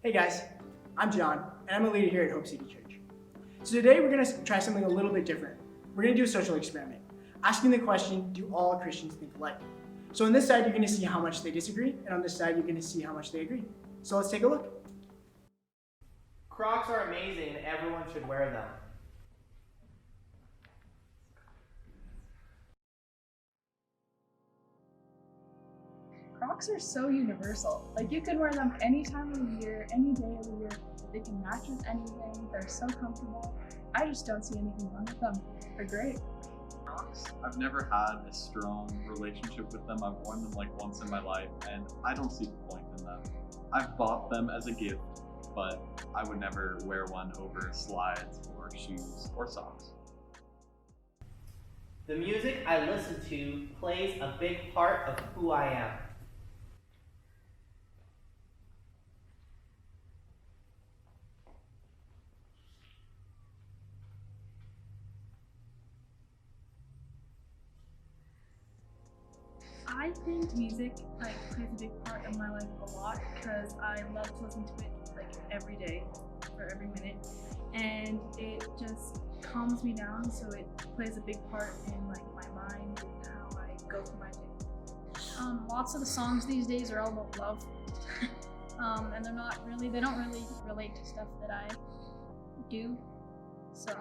Hey guys, I'm John, and I'm a leader here at Hope City Church. So today we're going to try something a little bit different. We're going to do a social experiment, asking the question, do all Christians think alike? So on this side, you're going to see how much they disagree, and on this side, you're going to see how much they agree. So let's take a look. Crocs are amazing and everyone should wear them. Crocs are so universal. Like you can wear them any time of the year, any day of the year. They can match with anything. They're so comfortable. I just don't see anything wrong with them. They're great. Crocs. I've never had a strong relationship with them. I've worn them like once in my life and I don't see the point in them. I've bought them as a gift, but I would never wear one over slides or shoes or socks. The music I listen to plays a big part of who I am. I think music plays a big part in my life a lot because I love to listen to it every day for every minute, and it just calms me down. So it plays a big part in my mind and how I go through my day. Lots of the songs these days are all about love, and they don't really relate to stuff that I do. So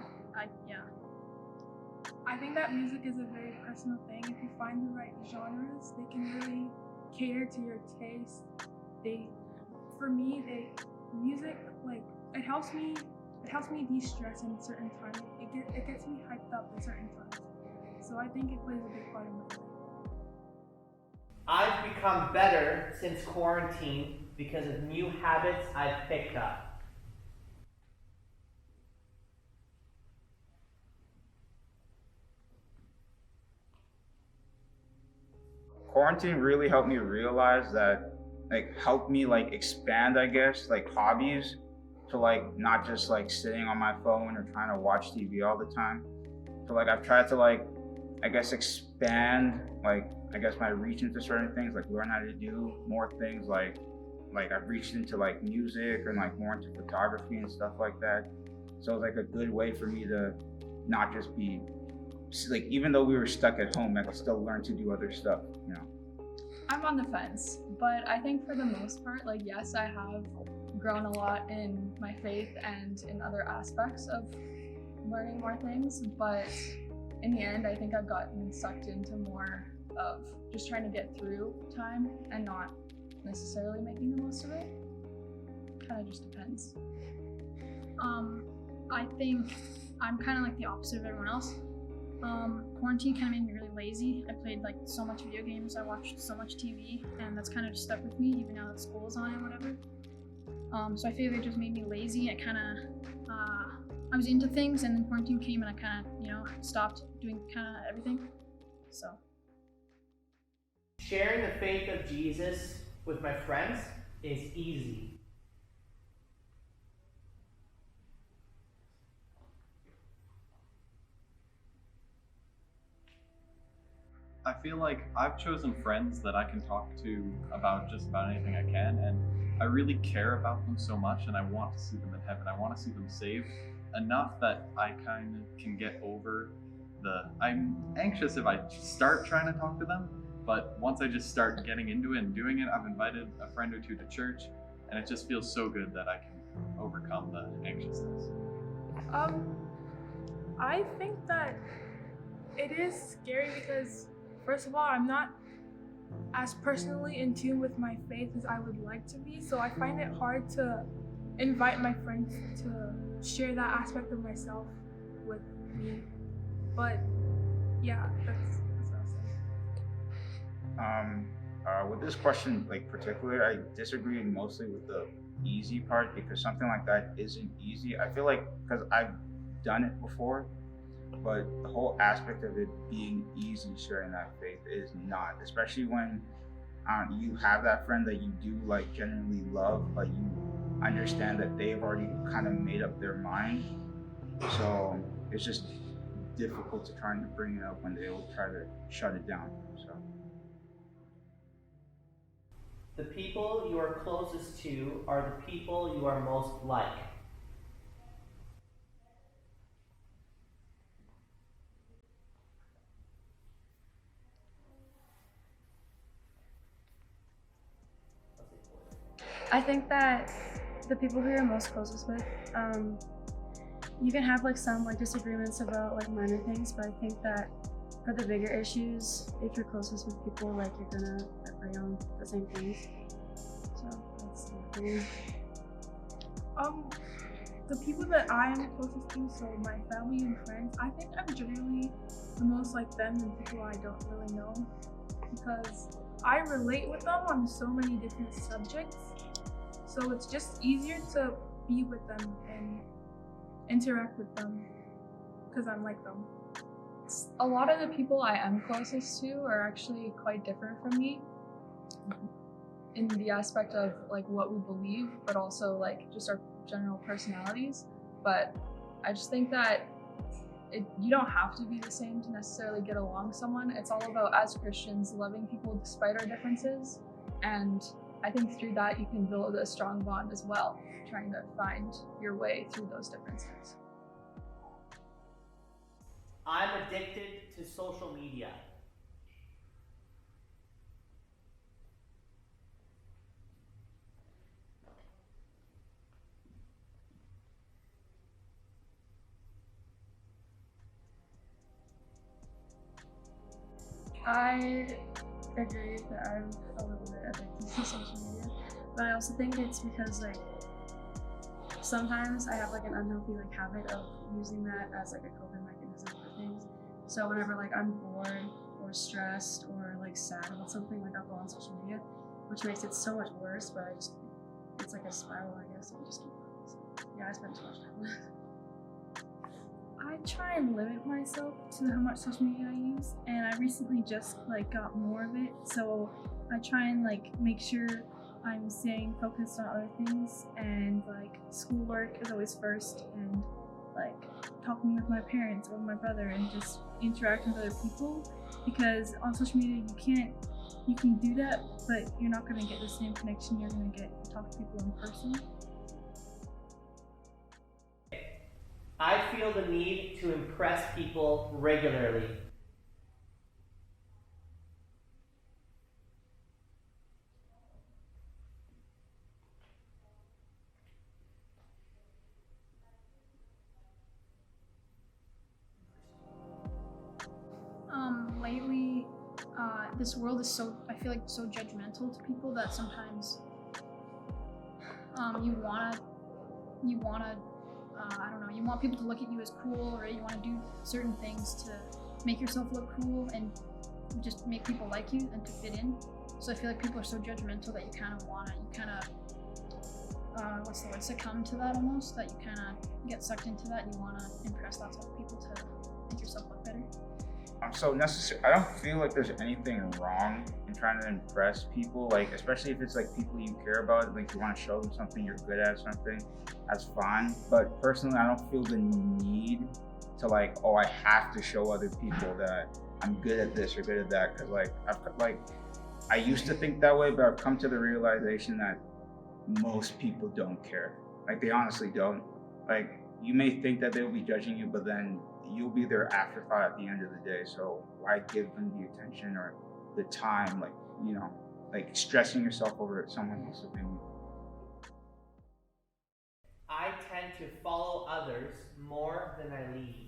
I think that music is a very personal thing. If you find the right genres, they can really cater to your taste. Music it helps me de-stress in certain times. It gets me hyped up in certain times. So I think it plays a big part in my life. I've become better since quarantine because of new habits I've picked up. Quarantine really helped me realize that helped me expand, I guess, hobbies to not just sitting on my phone or trying to watch TV all the time. So I've tried to I guess expand my reach into certain things, learn how to do more things, I've reached into music or more into photography and stuff like that. So it's a good way for me to not just be even though we were stuck at home, I could still learn to do other stuff, you know. I'm on the fence, but I think for the most part, yes, I have grown a lot in my faith and in other aspects of learning more things, but in the end, I think I've gotten sucked into more of just trying to get through time and not necessarily making the most of it. Kind of just depends. I think I'm kind of the opposite of everyone else. Quarantine kind of made me really lazy. I played so much video games, I watched so much TV, and that's kind of just stuck with me even now that school is on and whatever. So I feel it just made me lazy. I was into things, and then quarantine came and I kind of, stopped doing kind of everything. So. Sharing the faith of Jesus with my friends is easy. I feel like I've chosen friends that I can talk to about just about anything I can, and I really care about them so much, and I want to see them in heaven. I want to see them saved enough that I kind of can get over I'm anxious if I start trying to talk to them, but once I just start getting into it and doing it, I've invited a friend or two to church, and it just feels so good that I can overcome the anxiousness. I think that it is scary because, first of all, I'm not as personally in tune with my faith as I would like to be, so I find it hard to invite my friends to share that aspect of myself with me. But yeah, that's what I'll say. With this question, particularly, I disagree mostly with the easy part because something like that isn't easy. I feel because I've done it before, but the whole aspect of it being easy sharing that faith is not, especially when you have that friend that you do genuinely love, but you understand that they've already kind of made up their mind. So it's just difficult to try and bring it up when they'll try to shut it down. So The people you are closest to are the people you are most like. I think that the people who you're most closest with, you can have like some like disagreements about like minor things, but I think that for the bigger issues, if you're closest with people, like you're gonna agree on the same things. So that's my opinion. The people that I am closest to, so my family and friends, I think I'm generally the most like them than people I don't really know, because I relate with them on so many different subjects. So it's just easier to be with them and interact with them because I'm like them. A lot of the people I am closest to are actually quite different from me in the aspect of like what we believe, but also like just our general personalities. But I just think that you don't have to be the same to necessarily get along with someone. It's all about, as Christians, loving people despite our differences, and I think through that you can build a strong bond as well, trying to find your way through those differences. I'm addicted to social media. I agree that I'm a little bit addicted to social media, but I also think it's because like sometimes I have like an unhealthy like habit of using that as like a coping mechanism for things. So whenever like I'm bored or stressed or like sad about something, like I'll go on social media, which makes it so much worse. But it's like a spiral, I guess, and just keep going. So, yeah, I spend too much time on it. I try and limit myself to how much social media I use, and I recently just like got more of it, so I try and like make sure I'm staying focused on other things, and like schoolwork is always first, and like talking with my parents or my brother and just interacting with other people, because on social media you can do that, but you're not going to get the same connection you're going to get to talk to people in person. I feel the need to impress people regularly. Lately, this world is I feel like so judgmental to people that sometimes you wanna, I don't know, you want people to look at you as cool, or you want to do certain things to make yourself look cool and just make people like you and to fit in. So I feel like people are so judgmental that you kind of succumb to that almost, that you kind of get sucked into that and you want to impress lots of people to make yourself look better. So necessary. I don't feel like there's anything wrong in trying to impress people, like especially if it's like people you care about, like you want to show them something you're good at, something, that's fine. But personally, I don't feel the need to like, oh, I have to show other people that I'm good at this or good at that, because I used to think that way, but I've come to the realization that most people don't care. Like they honestly don't. Like you may think that they'll be judging you, but then you'll be their afterthought at the end of the day. So why give them the attention or the time, like, you know, like stressing yourself over someone else's opinion. I tend to follow others more than I lead.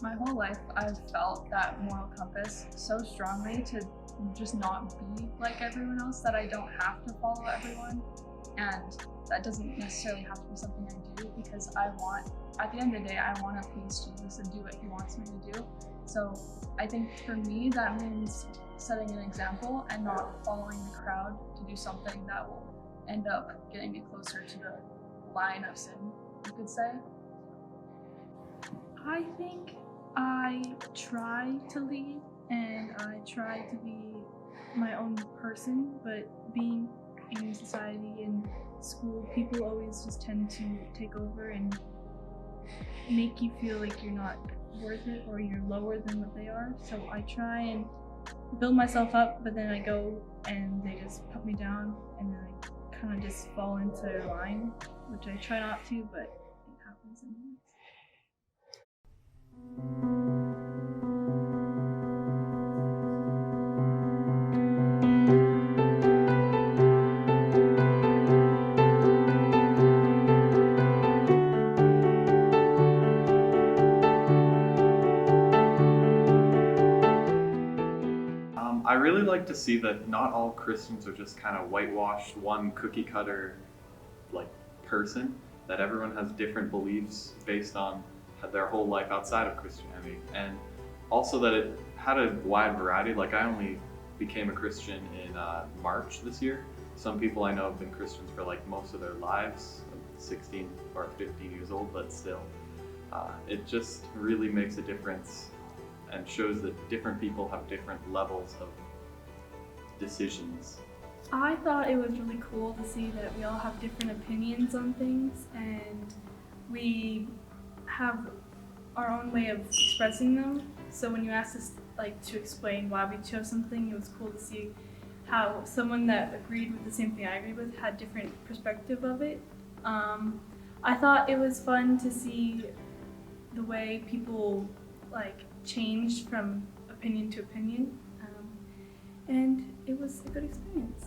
My whole life, I've felt that moral compass so strongly to just not be like everyone else, that I don't have to follow everyone. And that doesn't necessarily have to be something I do, because at the end of the day, I want to please Jesus and do what he wants me to do. So I think for me, that means setting an example and not following the crowd to do something that will end up getting me closer to the line of sin, you could say. I think I try to lead and I try to be my own person, but being in society and school, people always just tend to take over and make you feel like you're not worth it or you're lower than what they are. So I try and build myself up, but then I go and they just put me down and then I kind of just fall into their line, which I try not to, but it happens anyways. I really like to see that not all Christians are just kind of whitewashed, one cookie cutter like person, that everyone has different beliefs based on their whole life outside of Christianity, and also that it had a wide variety. Like I only became a Christian in March this year. Some people I know have been Christians for like most of their lives, 16 or 15 years old, but still. It just really makes a difference and shows that different people have different levels of decisions. I thought it was really cool to see that we all have different opinions on things and we have our own way of expressing them. So when you asked us to explain why we chose something, it was cool to see how someone that agreed with the same thing I agreed with had different perspective of it. I thought it was fun to see the way people changed from opinion to opinion, and it was a good experience.